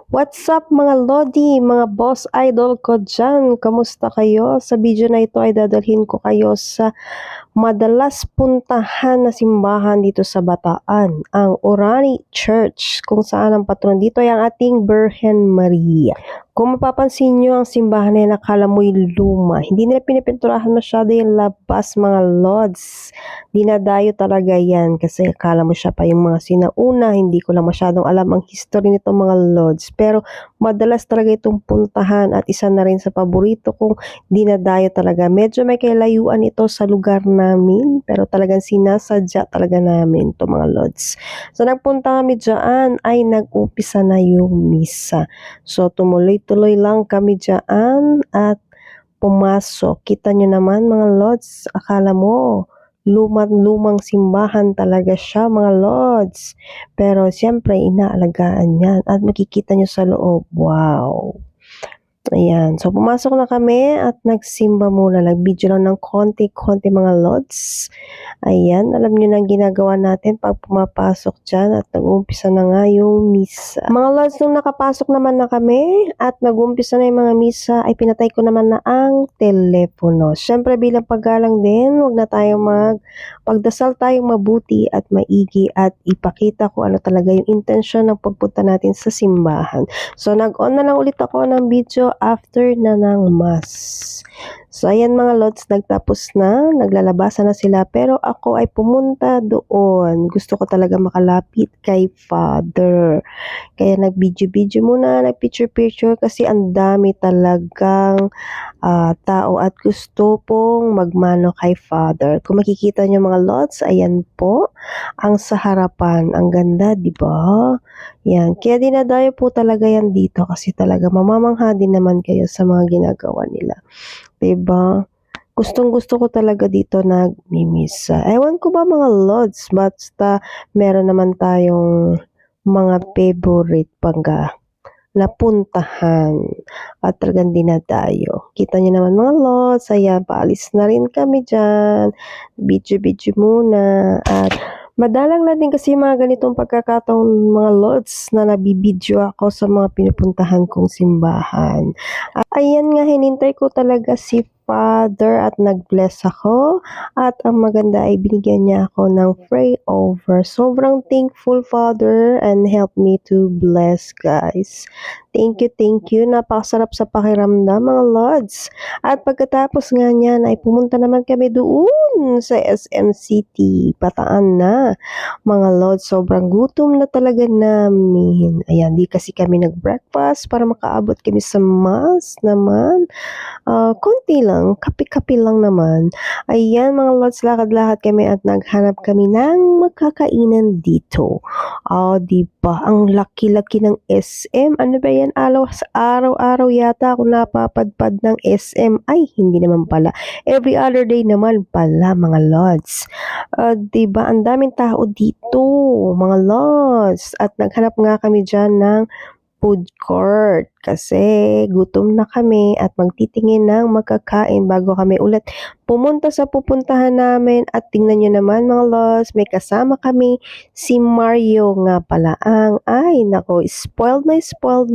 What's up mga Lodi, mga boss idol ko dyan? Kamusta kayo? Sa video na ito ay dadalhin ko kayo sa madalas puntahan na simbahan dito sa Bataan, ang Orani Church, kung saan ang patron dito ay ang ating Birhen Maria. Kung mapapansin nyo, ang simbahan na nakala mo'y luma. Hindi nila pinipinturahan masyado yung labas, mga lods. Dinadayo talaga yan kasi akala mo siya pa yung mga sinauna. Hindi ko lang masyadong alam ang history nito mga lods. Pero madalas talaga itong puntahan at isa na rin sa paborito kong dinadayo talaga. Medyo may kailayuan ito sa lugar namin, pero talagang sinasadya talaga namin to mga lods. So nagpunta kami dyan ay nag-upisa na yung misa. So tumuloy-tuloy lang kami dyan at pumasok. Kita nyo naman mga lods, akala mo lumang simbahan talaga siya mga lods. Pero siyempre inaalagaan yan at makikita nyo sa loob. Wow! Ayan. So, pumasok na kami at nagsimba muna. Nag-video lang ng konti-konti mga lods. Ayan. Alam nyo na ang ginagawa natin pag pumapasok dyan at nag-umpisa na nga yung misa. Mga lods, nung nakapasok naman na kami at nag-umpisa na yung mga misa, ay pinatay ko naman na ang telepono. Siyempre, bilang paggalang din, huwag na tayong pagdasal tayong mabuti at maigi at ipakita kung ano talaga yung intensyon ng pagpunta natin sa simbahan. So, nag-on na lang ulit ako ng video after na ng mass. So, ayan mga lods, nagtapos na, naglalabasan na sila, pero ako ay pumunta doon. Gusto ko talaga makalapit kay Father. Kaya nag-video-video muna, nag-picture-picture kasi ang dami talagang tao at gusto pong magmano kay Father. Kung makikita nyo mga lods, ayan po, ang sa harapan. Ang ganda, di ba? Yan. Kaya dinadayo po talaga yan dito kasi talaga mamamangha din naman kayo sa mga ginagawa nila. Diba? Gustong-gusto ko talaga dito nagmimisa. Ewan ko ba mga lods, basta meron naman tayong mga favorite pagka napuntahan at talagang dinadayo. Kita nyo naman mga lods, ayan, paalis na rin kami dyan. Video-video muna at madalang na din kasi mga ganitong pagkakataong mga lods na nabibidyo ako sa mga pinupuntahan kong simbahan. Ayan nga, hinintay ko talaga si Father at nag-bless ako at ang maganda ay binigyan niya ako ng pray over. Sobrang thankful Father and help me to bless guys. Thank you. Napakasarap sa pakiramdam mga lods. At pagkatapos nga niyan ay pumunta naman kami doon sa SM City. Bataan na. Mga lods, sobrang gutom na talaga namin. Ayan, di kasi kami nag-breakfast para makaabot kami sa mass naman. Konti lang, kape-kape lang naman. Ayan mga lods, lakad-lakad kami at naghanap kami ng makakainan dito. Diba? Ang laki-laki ng SM. Ano ba yan? Araw-araw yata ako napapadpad ng SM. Ay, hindi naman pala. Every other day naman pala mga lods. Diba? Ang daming tao dito, mga lods. At naghanap nga kami dyan ng food court kasi gutom na kami at magtitingin ng magkakain bago kami ulit pumunta sa pupuntahan namin. At tingnan nyo naman mga lods, may kasama kami si Mario nga pala ay nako, spoiled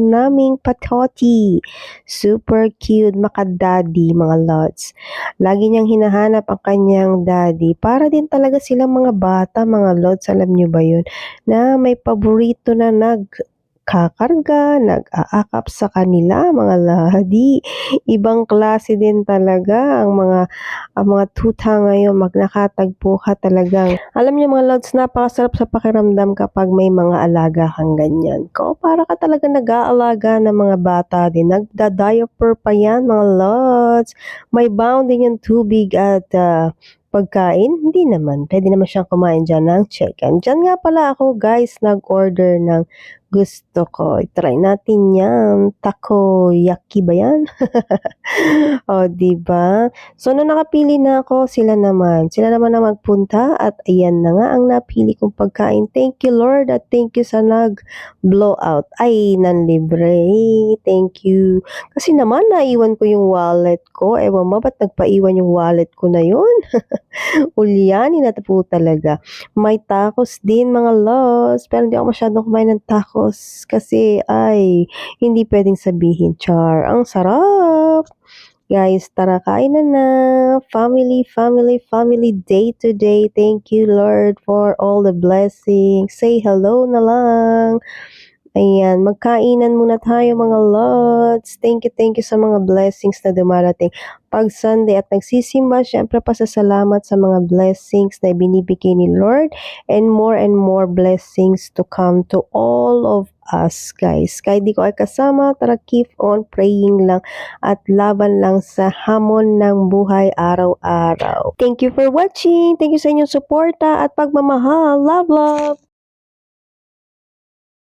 naming patoti. Super cute, makadaddy mga lods. Lagi niyang hinahanap ang kanyang daddy. Para din talaga silang mga bata mga lods, alam nyo ba yun? Na may paborito na kakarga, nag-aakap sa kanila, mga ladi. Ibang klase din talaga ang mga tuta ngayon, nakatagpo ka talagang. Alam niyo mga lods, napakasarap sa pakiramdam kapag may mga alaga kang ganyan. Para ka talaga nag-aalaga ng mga bata din. Nagda-diaper pa yan mga lods. May bounding yung tubig at pagkain, hindi naman. Pwede naman siyang kumain dyan ng chicken. Dyan nga pala ako guys, nag-order ng gusto ko. I-try natin yan. Takoyaki ba yan? Diba? So, nung nakapili na ako, sila naman na magpunta at ayan na nga ang napili kong pagkain. Thank you Lord at thank you sa nag-blow out. Ay, nanlibre. Thank you. Kasi naman, naiwan ko yung wallet ko. Ewan mo, ba't nagpaiwan yung wallet ko na yun? Ulyanin na po talaga. May tacos din mga loves, pero hindi ako masyadong kumain ng tacos. Diyos kasi ay hindi pwedeng sabihin, char. Ang sarap! Guys, tara kain na. Family, family, family day to day. Thank you, Lord, for all the blessings. Say hello na lang. Ayan, magkainan muna tayo mga lods. Thank you sa mga blessings na dumarating. Pag Sunday at nagsisimba, syempre pasasalamat sa mga blessings na binibigay ni Lord and more blessings to come to all of us, guys. Kahit di ko ay kasama, tara keep on praying lang at laban lang sa hamon ng buhay araw-araw. Thank you for watching. Thank you sa inyong suporta at pagmamahal. Love, love!